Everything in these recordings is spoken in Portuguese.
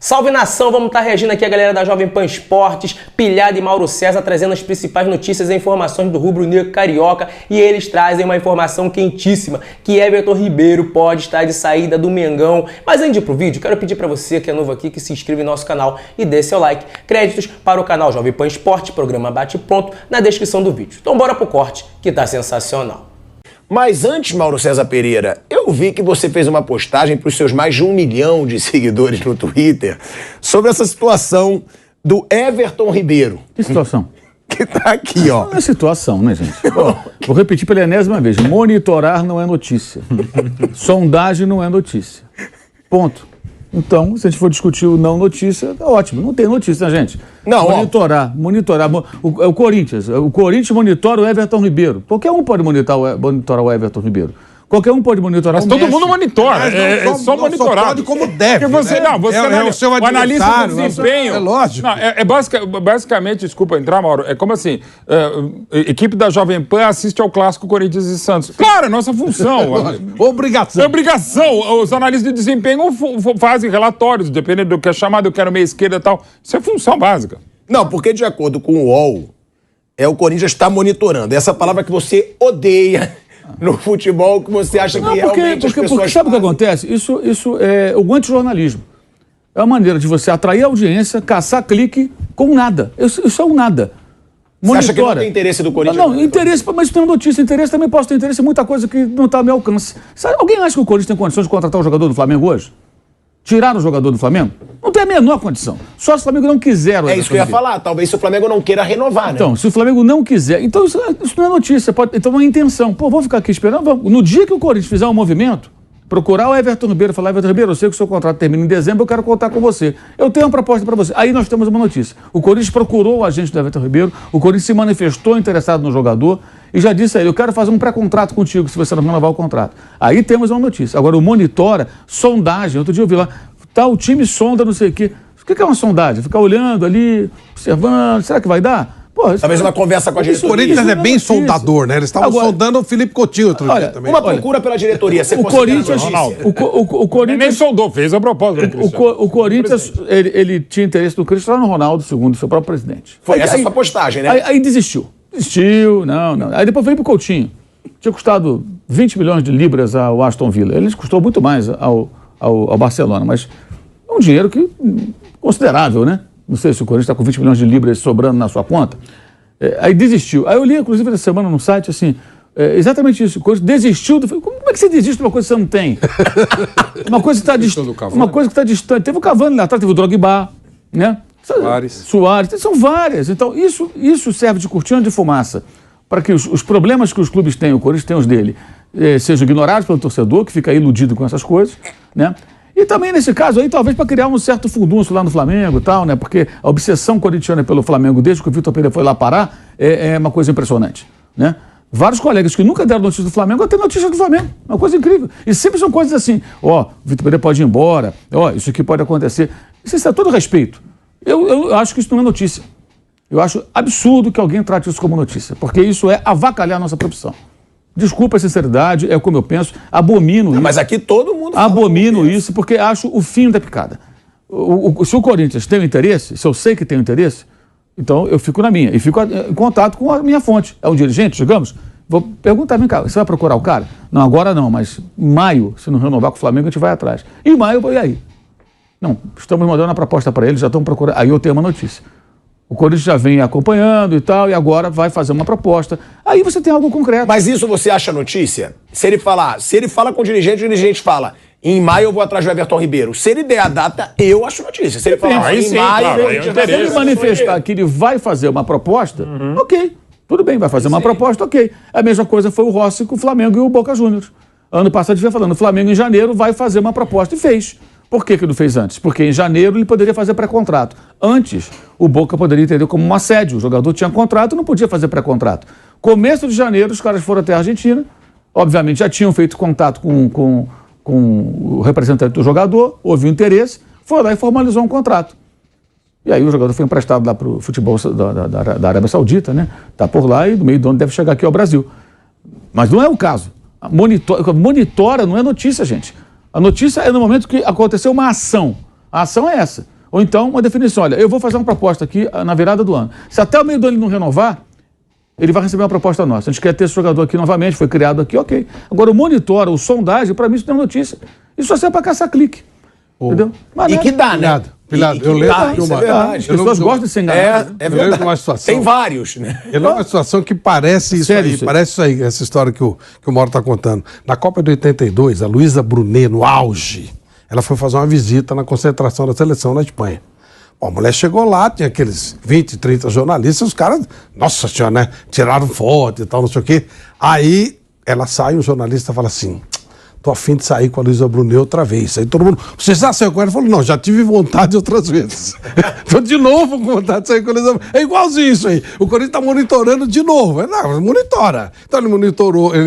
Salve nação, vamos estar reagindo aqui a galera da Jovem Pan Esportes, Pilhado e Mauro César trazendo as principais notícias e informações do rubro-negro carioca, e eles trazem uma informação quentíssima, que Everton Ribeiro pode estar de saída do Mengão. Mas antes de ir pro vídeo, quero pedir para você que é novo aqui, que se inscreva em nosso canal e dê seu like. Créditos para o canal Jovem Pan Esportes, programa Bate Pronto, na descrição do vídeo. Então bora pro corte, que tá sensacional. Mas antes, Mauro César Pereira, eu vi que você fez uma postagem para os seus mais de 1 milhão de seguidores no Twitter sobre essa situação do Everton Ribeiro. Que situação? Que tá aqui, ó. Não é situação, né, gente? Vou repetir pela enésima vez. Monitorar não é notícia. Sondagem não é notícia. Ponto. Então, se a gente for discutir o não notícia, tá ótimo. Não tem notícia, né, gente? Não, monitorar. O Corinthians monitora o Everton Ribeiro. Qualquer um pode monitorar o Everton Ribeiro. Qualquer um pode monitorar. Mas todo mundo monitora, é só monitorar. Só pode como deve. Porque você, né? você o seu o analista do desempenho. É lógico. Não, basicamente, desculpa entrar, Mauro, é como assim, equipe da Jovem Pan assiste ao clássico Corinthians e Santos. Claro, é nossa função. Obrigação. É obrigação. Os analistas de desempenho fazem relatórios, dependendo do que é chamado, eu quero meia esquerda e tal. Isso é função básica. Não, porque de acordo com o UOL, o Corinthians está monitorando. Essa palavra que você odeia no futebol, que você acha que realmente as pessoas porque sabe o que acontece? Isso é o antijornalismo. É uma maneira de você atrair audiência, caçar clique com nada. Isso é um nada. Monitora. Você acha que não tem interesse do Corinthians? Não, interesse, mas tem notícia. Interesse também posso ter interesse em muita coisa que não está ao meu alcance. Alguém acha que o Corinthians tem condições de contratar um jogador do Flamengo hoje? Tirar o jogador do Flamengo? Não tem a menor condição. Só se o Flamengo não quiser. É isso que eu ia falar. Talvez se o Flamengo não queira renovar, né? Então, se o Flamengo não quiser... Então, isso não é notícia. Então, não é intenção. Pô, vamos ficar aqui esperando? Vamos. No dia que o Corinthians fizer um movimento, procurar o Everton Ribeiro e falar: Everton Ribeiro, eu sei que o seu contrato termina em dezembro, eu quero contar com você. Eu tenho uma proposta para você. Aí nós temos uma notícia. O Corinthians procurou o agente do Everton Ribeiro, o Corinthians se manifestou interessado no jogador e já disse a ele: eu quero fazer um pré-contrato contigo, se você não renovar o contrato. Aí temos uma notícia. Agora, o monitora, sondagem. Outro dia eu vi lá, o time sonda, não sei o quê. O que é uma sondagem? Ficar olhando ali, observando, será que vai dar? Pô, talvez uma conversa com a diretoria. O Corinthians é bem sondador, né? Eles estavam sondando o Felipe Coutinho outro dia também. Uma procura pela diretoria. O Corinthians, o Corinthians nem sondou, fez a proposta. O Corinthians, ele tinha interesse no Cristiano Ronaldo, segundo o seu próprio presidente. Foi essa a sua postagem, né? Aí desistiu. Não. Aí depois veio pro Coutinho. Tinha custado 20 milhões de libras ao Aston Villa. Ele custou muito mais ao Barcelona, mas é um dinheiro considerável, né? Não sei se o Corinthians está com 20 milhões de libras sobrando na sua conta. Aí desistiu. Aí eu li, inclusive, essa semana no site, assim, exatamente isso. O Corinthians desistiu. Como é que você desiste de uma coisa que você não tem? Uma coisa que está distante. Teve o Cavani lá atrás, teve o Drogba, né? Soares. São várias. Então, isso serve de cortina de fumaça para que os problemas que os clubes têm, o Corinthians tem os dele, sejam ignorados pelo torcedor, que fica iludido com essas coisas, né? E também, nesse caso aí, talvez para criar um certo furdunço lá no Flamengo e tal, né? Porque a obsessão corintiana pelo Flamengo, desde que o Vitor Pereira foi lá parar, é uma coisa impressionante, né? Vários colegas que nunca deram notícia do Flamengo, até notícia do Flamengo. Uma coisa incrível. E sempre são coisas assim: o Vitor Pereira pode ir embora, isso aqui pode acontecer. Isso é todo respeito. Eu acho que isso não é notícia. Eu acho absurdo que alguém trate isso como notícia, porque isso é avacalhar a nossa profissão. Desculpa a sinceridade, é como eu penso, abomino isso. Mas aqui todo mundo abomino isso, porque acho o fim da picada. Se o Corinthians tem um interesse, se eu sei que tem um interesse, então eu fico na minha, e fico em contato com a minha fonte. É um dirigente, digamos, vou perguntar: vem cá, você vai procurar o cara? Não, agora não, mas em maio, se não renovar com o Flamengo, a gente vai atrás. Em maio, e aí? Não, estamos mandando a proposta para eles, já estão procurando. Aí eu tenho uma notícia. O Corinthians já vem acompanhando e tal, e agora vai fazer uma proposta. Aí você tem algo concreto. Mas isso você acha notícia? Se ele fala com o dirigente fala: em maio eu vou atrás do Everton Ribeiro. Se ele der a data, eu acho notícia. Se ele falar em maio, se ele manifestar que ele vai fazer uma proposta, ok. Tudo bem, vai fazer uma proposta, ok. A mesma coisa foi o Rossi com o Flamengo e o Boca Juniors. Ano passado ele vinha falando: o Flamengo em janeiro vai fazer uma proposta, e fez. Por que não fez antes? Porque em janeiro ele poderia fazer pré-contrato. Antes, o Boca poderia entender como um assédio. O jogador tinha contrato e não podia fazer pré-contrato. Começo de janeiro, os caras foram até a Argentina. Obviamente, já tinham feito contato com o representante do jogador, houve um interesse, foi lá e formalizou um contrato. E aí o jogador foi emprestado lá para o futebol da Arábia Saudita, né? Está por lá e no meio do ano deve chegar aqui ao Brasil. Mas não é o caso. Monitora não é notícia, gente. A notícia é no momento que aconteceu uma ação. A ação é essa. Ou então uma definição, olha, eu vou fazer uma proposta aqui na virada do ano. Se até o meio do ano ele não renovar, ele vai receber uma proposta nossa. A gente quer ter esse jogador aqui novamente, foi criado aqui, ok. Agora o monitor, o sondagem, para mim isso não é notícia. Isso só serve para caçar clique. Entendeu? Mas, E que dá, né? Pilhado, eu lembro de isso é uma... verdade. As pessoas gostam de ser enganadas. É Eu lembro verdade. de uma situação. Tem vários, né? Eu lembro de uma situação que parece isso Sério, aí, isso aí? parece isso aí, essa história que o Mauro está contando. Na Copa de 82, a Luísa Brunet, no auge, ela foi fazer uma visita na concentração da seleção na Espanha. Bom, a mulher chegou lá, tinha aqueles 20, 30 jornalistas, os caras, nossa senhora, né? Tiraram foto e tal, não sei o quê. Aí ela sai, o jornalista fala assim: tô a fim de sair com a Luísa Brunet outra vez. Aí todo mundo, você já saiu com ela? Ele falou, não, já tive vontade outras vezes. Tô de novo com vontade de sair com a Luísa Brunet. É igualzinho isso aí. O Corinthians tá monitorando de novo. Não, monitora. Então ele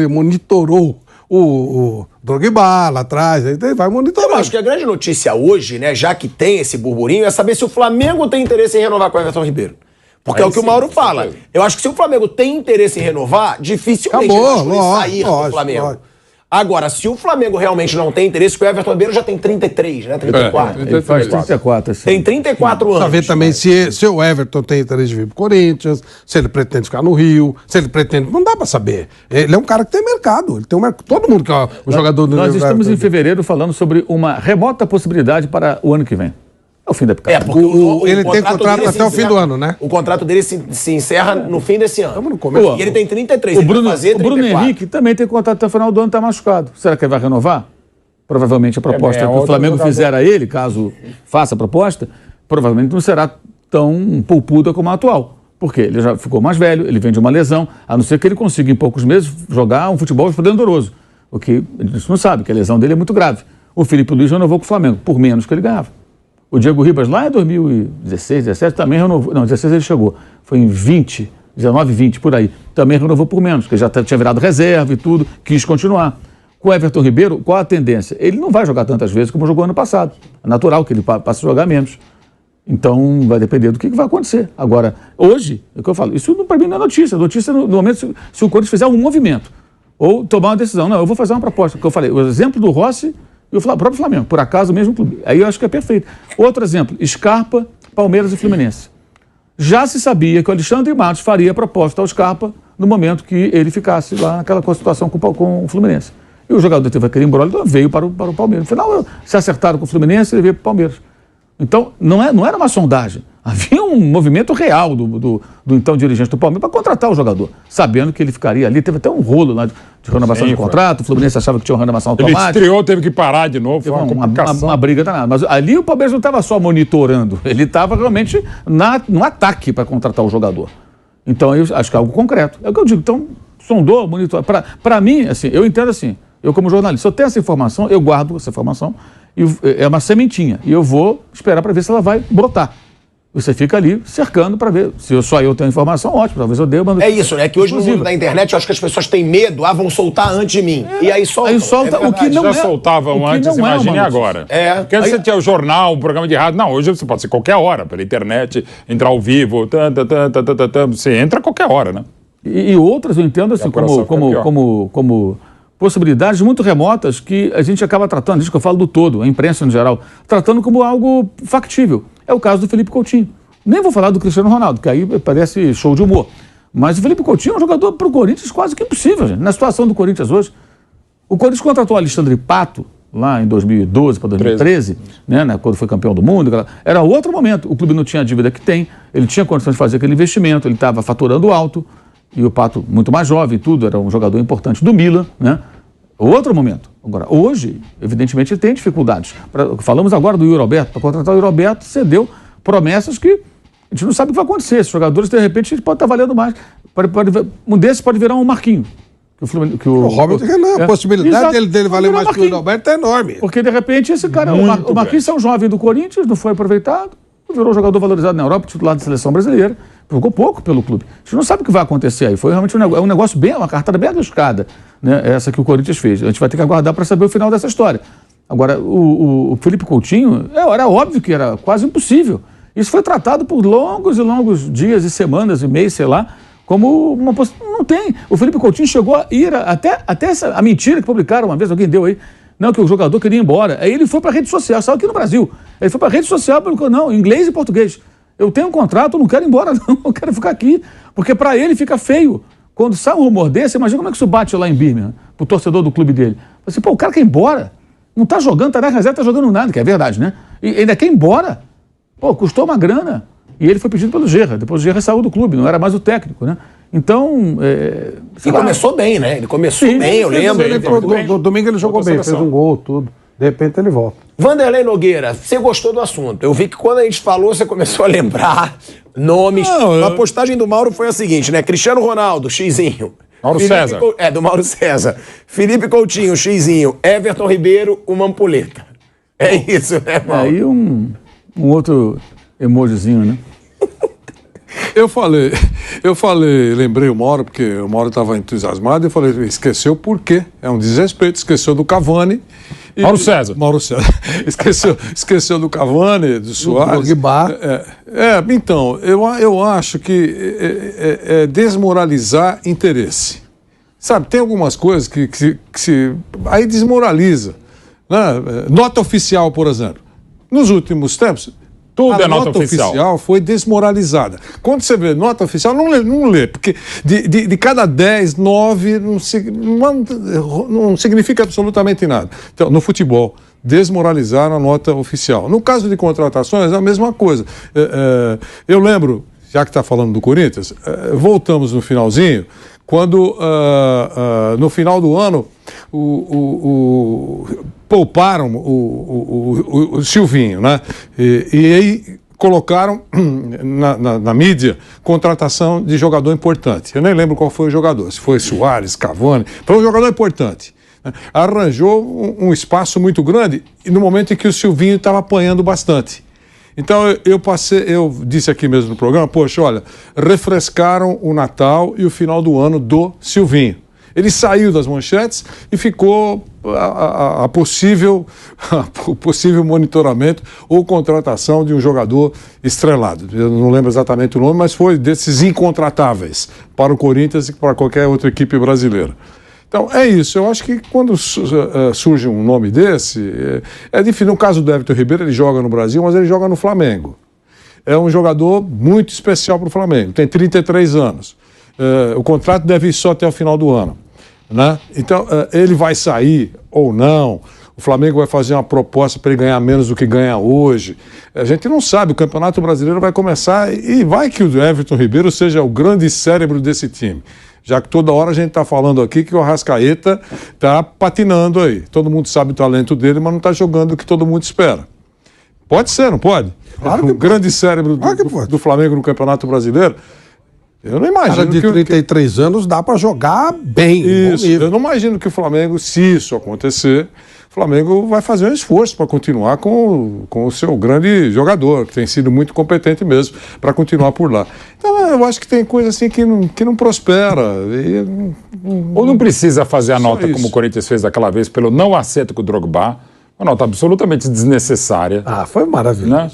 monitorou o Drogba lá atrás, aí vai monitorando. Eu acho que a grande notícia hoje, né, já que tem esse burburinho, é saber se o Flamengo tem interesse em renovar com o Everton Ribeiro. Porque é o que o Mauro fala. Eu acho que se o Flamengo tem interesse em renovar, dificilmente Acabou, ele vai sair do Flamengo. lógico. Agora, se o Flamengo realmente não tem interesse, porque o Everton Ribeiro já tem 33, né? 34. Ele faz 34, assim. Tem 34 anos. Precisa ver também se o Everton tem interesse de vir pro Corinthians, se ele pretende ficar no Rio, se ele pretende... Não dá pra saber. Ele é um cara que tem mercado. Ele tem um mercado. Todo mundo que é o jogador do... Nós estamos em fevereiro falando sobre uma remota possibilidade para o ano que vem. É o fim da picada. Porque ele tem contrato dele até o fim do ano, né? O contrato dele se encerra no fim desse ano. Estamos no começo. E ele tem 33, O ele Bruno, vai fazer o Bruno 34. Henrique também tem contrato até o final do ano, está machucado. Será que ele vai renovar? Provavelmente a proposta é que o outro Flamengo jogador. fizer a ele, caso faça a proposta, provavelmente não será tão poupuda como a atual. Porque ele já ficou mais velho, ele vem de uma lesão, a não ser que ele consiga em poucos meses jogar um futebol esplendoroso. O que a gente não sabe, que a lesão dele é muito grave. O Felipe Luiz renovou com o Flamengo, por menos que ele ganhava. O Diego Ribas, lá em 2016, 17, também renovou. Não, 16 ele chegou. Foi em 20, 19, 20, por aí. Também renovou por menos, porque já tinha virado reserva e tudo, quis continuar. Com o Everton Ribeiro, qual a tendência? Ele não vai jogar tantas vezes como jogou ano passado. É natural que ele passe a jogar menos. Então, vai depender do que vai acontecer. Agora, hoje, é o que eu falo, isso para mim não é notícia. Notícia no momento se o Corinthians fizer um movimento ou tomar uma decisão. Não, eu vou fazer uma proposta. Que eu falei, o exemplo do Rossi e o próprio Flamengo, por acaso o mesmo clube. Aí eu acho que é perfeito. Outro exemplo, Scarpa, Palmeiras e Fluminense. Já se sabia que o Alexandre Matos faria a proposta ao Scarpa no momento que ele ficasse lá naquela situação com o Fluminense. E o jogador teve aquele embrólio, então veio para o Palmeiras. No final, se acertaram com o Fluminense, ele veio para o Palmeiras. Então, não era uma sondagem. Havia um movimento real do então dirigente do Palmeiras para contratar o jogador, sabendo que ele ficaria ali. Teve até um rolo lá de renovação de contrato, o Fluminense achava que tinha uma renovação Ele automática. estreou, teve que parar de novo, foi uma complicação. Uma briga danada. Mas ali o Palmeiras não estava só monitorando, ele estava realmente no ataque para contratar o jogador. Então, eu acho que é algo concreto. É o que eu digo. Então, sondou, monitorou. Para mim, assim, eu entendo assim, eu como jornalista, se eu tenho essa informação, eu guardo essa informação, e é uma sementinha, e eu vou esperar para ver se ela vai brotar. Você fica ali cercando para ver. Se só eu tenho informação, ótimo. Talvez eu dê uma... É isso, né? Que hoje no mundo da internet eu acho que as pessoas têm medo, vão soltar antes de mim. E aí soltam. Aí solta o que não Já é. soltavam antes, imagine agora. Porque antes você tinha o jornal, um programa de rádio. Não, hoje você pode ser qualquer hora, pela internet, entrar ao vivo, você entra a qualquer hora, né? E outras eu entendo assim, como possibilidades muito remotas que a gente acaba tratando, isso que eu falo do todo, a imprensa no geral, tratando como algo factível. É o caso do Felipe Coutinho. Nem vou falar do Cristiano Ronaldo, que aí parece show de humor. Mas o Felipe Coutinho é um jogador para o Corinthians quase que impossível, gente. Na situação do Corinthians hoje. O Corinthians contratou o Alexandre Pato, lá em 2012 para 2013, né, quando foi campeão do mundo. Era outro momento. O clube não tinha a dívida que tem, ele tinha condições de fazer aquele investimento, ele estava faturando alto, e o Pato, muito mais jovem e tudo, era um jogador importante do Milan, né? Outro momento. Agora, hoje, evidentemente, ele tem dificuldades. Falamos agora do Yuri Alberto. Para contratar o Yuri Alberto, cedeu promessas que a gente não sabe o que vai acontecer. Esses jogadores, de repente, pode estar valendo mais. Um desses pode virar um Marquinho. O Robert Renan, a possibilidade dele valer mais que o Yuri Alberto é enorme. Porque, de repente, esse cara, o Marquinhos é um jovem do Corinthians, não foi aproveitado, virou jogador valorizado na Europa, titular da seleção brasileira, jogou pouco pelo clube. A gente não sabe o que vai acontecer aí. Foi realmente um negócio bem, uma cartada bem arriscada, né? Essa que o Corinthians fez. A gente vai ter que aguardar para saber o final dessa história. Agora, o Felipe Coutinho, era óbvio que era quase impossível. Isso foi tratado por longos e longos dias e semanas e meses, sei lá, como uma possibilidade. Não tem. O Felipe Coutinho chegou a ir até a mentira que publicaram uma vez, alguém deu aí, Não, que o jogador queria ir embora. Aí ele foi para a rede social, saiu aqui no Brasil. Ele foi para a rede social, não, inglês e português. Eu tenho um contrato, eu não quero ir embora, não, eu quero ficar aqui. Porque para ele fica feio. Quando sai um rumor desse, imagina como é que isso bate lá em Birmingham, pro torcedor do clube dele. Assim, pô, o cara quer ir embora. Não tá jogando, tá na reserva, tá jogando nada, que é verdade, né? E ainda quer ir embora. Pô, custou uma grana. E ele foi pedido pelo Gerra. Depois o Gerra saiu do clube, não era mais o técnico, né? Então... E começou bem, né? Ele começou bem, eu lembro. Domingo ele jogou bem, fez um gol, tudo. De repente ele volta. Vanderlei Nogueira, você gostou do assunto. Eu vi que quando a gente falou, você começou a lembrar nomes. A postagem do Mauro foi a seguinte, né? Cristiano Ronaldo, xizinho. Mauro César. Do Mauro César. Felipe Coutinho, xizinho. Everton Ribeiro, uma ampulheta. É isso, né, Mauro? Aí um outro emojizinho, né? Eu falei, lembrei o Mauro, porque o Mauro estava entusiasmado, eu falei, esqueceu por quê? É um desrespeito, esqueceu do Cavani. Mauro César. Esqueceu do Cavani, do Soares. Então, eu acho que é desmoralizar interesse. Sabe, tem algumas coisas que aí desmoraliza. Né? Nota oficial, por exemplo. Nos últimos tempos, tudo a nota oficial foi desmoralizada. Quando você vê nota oficial, não lê, porque de cada 10, 9 não significa absolutamente nada. Então, no futebol, desmoralizaram a nota oficial. No caso de contratações, é a mesma coisa. Eu lembro, já que está falando do Corinthians, voltamos no finalzinho, quando no final do ano pouparam o Silvinho, né? E aí colocaram na mídia contratação de jogador importante. Eu nem lembro qual foi o jogador, se foi Soares, Cavani, foi um jogador importante. Arranjou um espaço muito grande e no momento em que o Silvinho estava apanhando bastante. Então eu disse aqui mesmo no programa, poxa, olha, refrescaram o Natal e o final do ano do Silvinho. Ele saiu das manchetes e ficou o possível monitoramento ou contratação de um jogador estrelado. Eu não lembro exatamente o nome, mas foi desses incontratáveis para o Corinthians e para qualquer outra equipe brasileira. Então, é isso. Eu acho que quando surge um nome desse, é difícil. No caso do Everton Ribeiro, ele joga no Brasil, mas ele joga no Flamengo. É um jogador muito especial para o Flamengo. Tem 33 anos. O contrato deve ir só até o final do ano. Né? Então, ele vai sair ou não. O Flamengo vai fazer uma proposta para ele ganhar menos do que ganha hoje. A gente não sabe. O Campeonato Brasileiro vai começar e vai que o Everton Ribeiro seja o grande cérebro desse time. Já que toda hora a gente está falando aqui que o Arrascaeta está patinando aí. Todo mundo sabe o talento dele, mas não está jogando o que todo mundo espera. Pode ser, não pode? Claro que o grande cérebro do Flamengo no Campeonato Brasileiro. Eu não imagino. Cara de 33 anos dá para jogar bem. Isso. Eu não imagino que o Flamengo, se isso acontecer, o Flamengo vai fazer um esforço para continuar com o seu grande jogador, que tem sido muito competente mesmo, para continuar por lá. Então, eu acho que tem coisa assim que não prospera. Ou não precisa fazer a nota como o Corinthians fez daquela vez, pelo não acerto com o Drogba. Uma nota absolutamente desnecessária. Foi maravilhoso. Né?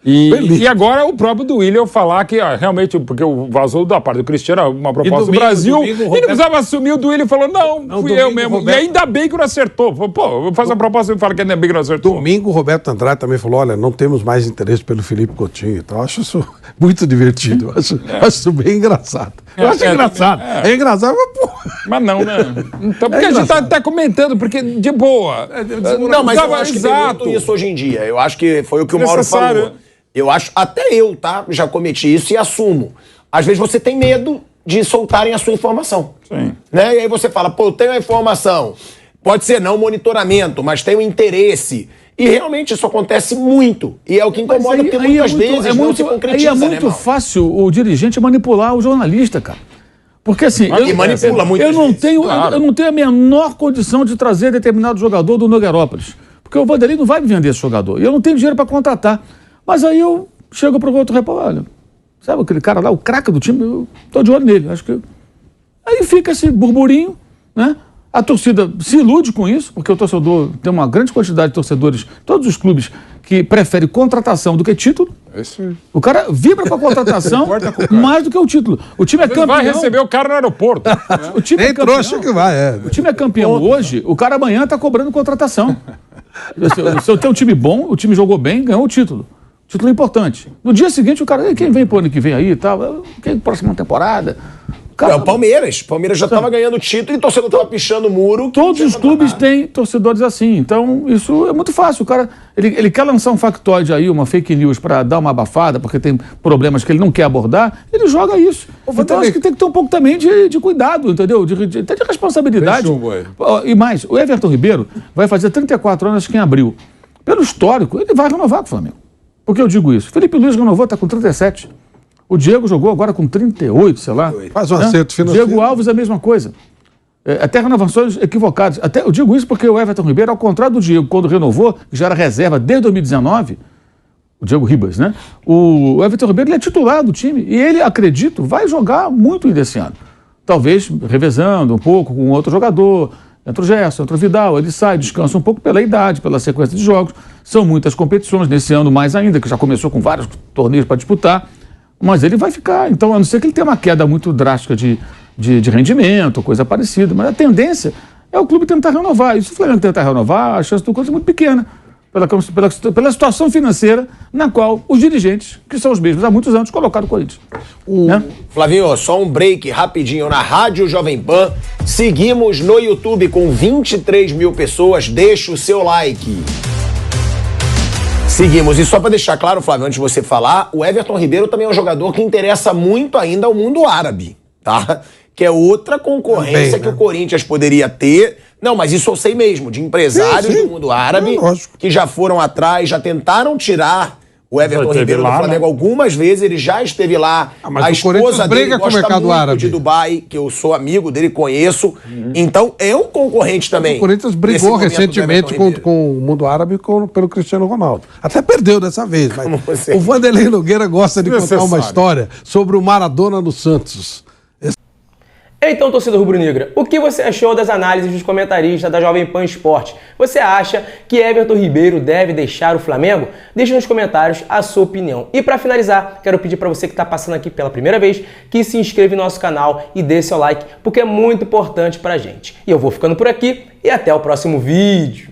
E agora o próprio do Willian falar que realmente, porque vazou da parte do Cristiano uma proposta do Brasil, ele não precisava assumir. O do Willian falou, não fui eu mesmo. Roberto... E ainda bem que não acertou. Pô, eu faço a proposta e falo que ainda bem que não acertou. Domingo o Roberto Andrade também falou, olha, não temos mais interesse pelo Felipe Coutinho. Então eu acho isso muito divertido. Acho isso bem engraçado. Eu acho engraçado. É engraçado, mas pô... Mas não, né? Então, porque a gente tá comentando, porque de boa. Não, mas eu acho que tem muito isso hoje em dia. Eu acho que foi o que o Mauro falou. Eu acho, até eu, tá? Já cometi isso e assumo. Às vezes você tem medo de soltarem a sua informação. Sim. Né? E aí você fala, pô, eu tenho a informação. Pode ser não monitoramento, mas tem o interesse. E realmente isso acontece muito. E é o que incomoda, porque muitas vezes não se concretiza, né? É muito fácil o dirigente manipular o jornalista, cara. Porque assim, eu não tenho a menor condição de trazer determinado jogador do Nogueirópolis. Porque o Vanderlei não vai me vender esse jogador. E eu não tenho dinheiro para contratar. Mas aí eu chego para o outro repórter, olha, sabe aquele cara lá, o craque do time, eu estou de olho nele. Acho que... Aí fica esse burburinho, né? A torcida se ilude com isso, porque o torcedor tem uma grande quantidade de torcedores, todos os clubes, que preferem contratação do que título. O cara vibra com a contratação mais do que o título. O time é campeão. Vai receber o cara no aeroporto. O time Nem trouxa que vai, O time é campeão hoje, o cara amanhã tá cobrando contratação. Se eu tenho um time bom, o time jogou bem, ganhou o título. Título importante. No dia seguinte, o cara, quem vem pro ano que vem aí e tal? Quem próxima temporada? É o Palmeiras. O Palmeiras já estava ganhando o título e o torcedor estava pichando o muro. Todos os clubes têm torcedores assim. Então, isso é muito fácil. O cara, ele quer lançar um factoide aí, uma fake news para dar uma abafada, porque tem problemas que ele não quer abordar, ele joga isso. Então, acho que tem que ter um pouco também de cuidado, entendeu? Até de responsabilidade. E mais, o Everton Ribeiro vai fazer 34 anos em abril. Pelo histórico, ele vai renovar com o Flamengo. Por que eu digo isso? Felipe Luiz renovou, está com 37. O Diego jogou agora com 38, sei lá. Faz um acerto financeiro. Diego Alves é a mesma coisa. Até renovações equivocadas. Até, eu digo isso porque o Everton Ribeiro, ao contrário do Diego, quando renovou, que já era reserva desde 2019, o Diego Ribas, né? O Everton Ribeiro ele é titular do time e ele, acredito, vai jogar muito ainda esse ano. Talvez revezando um pouco com outro jogador. Entra o Gerson, entra o Vidal, ele sai, descansa um pouco pela idade, pela sequência de jogos. São muitas competições, nesse ano mais ainda, que já começou com vários torneios para disputar. Mas ele vai ficar, então, a não ser que ele tenha uma queda muito drástica de rendimento, coisa parecida. Mas a tendência é o clube tentar renovar. E se o Flamengo tentar renovar, a chance do Corinthians é muito pequena. Pela situação financeira na qual os dirigentes, que são os mesmos há muitos anos, colocaram o Corinthians. Né? Flavinho, só um break rapidinho na Rádio Jovem Pan. Seguimos no YouTube com 23 mil pessoas. Deixa o seu like. Seguimos. E só para deixar claro, Flávio, antes de você falar, o Everton Ribeiro também é um jogador que interessa muito ainda ao mundo árabe, tá? Que é outra concorrência que o Corinthians poderia ter. Não, mas isso eu sei mesmo, de empresários do mundo árabe que já foram atrás, já tentaram tirar o Everton Ribeiro do Flamengo algumas vezes, ele já esteve lá. Mas a esposa dele com o mercado muito árabe de Dubai, que eu sou amigo dele, conheço. Então é um concorrente também. O Corinthians brigou recentemente com o mundo árabe pelo Cristiano Ronaldo. Até perdeu dessa vez, mas o Vanderlei Nogueira gosta de contar uma história sobre o Maradona no Santos. Então, torcida rubro-negra, o que você achou das análises dos comentaristas da Jovem Pan Esporte? Você acha que Everton Ribeiro deve deixar o Flamengo? Deixe nos comentários a sua opinião. E para finalizar, quero pedir para você que está passando aqui pela primeira vez que se inscreva no nosso canal e dê seu like, porque é muito importante para a gente. E eu vou ficando por aqui e até o próximo vídeo.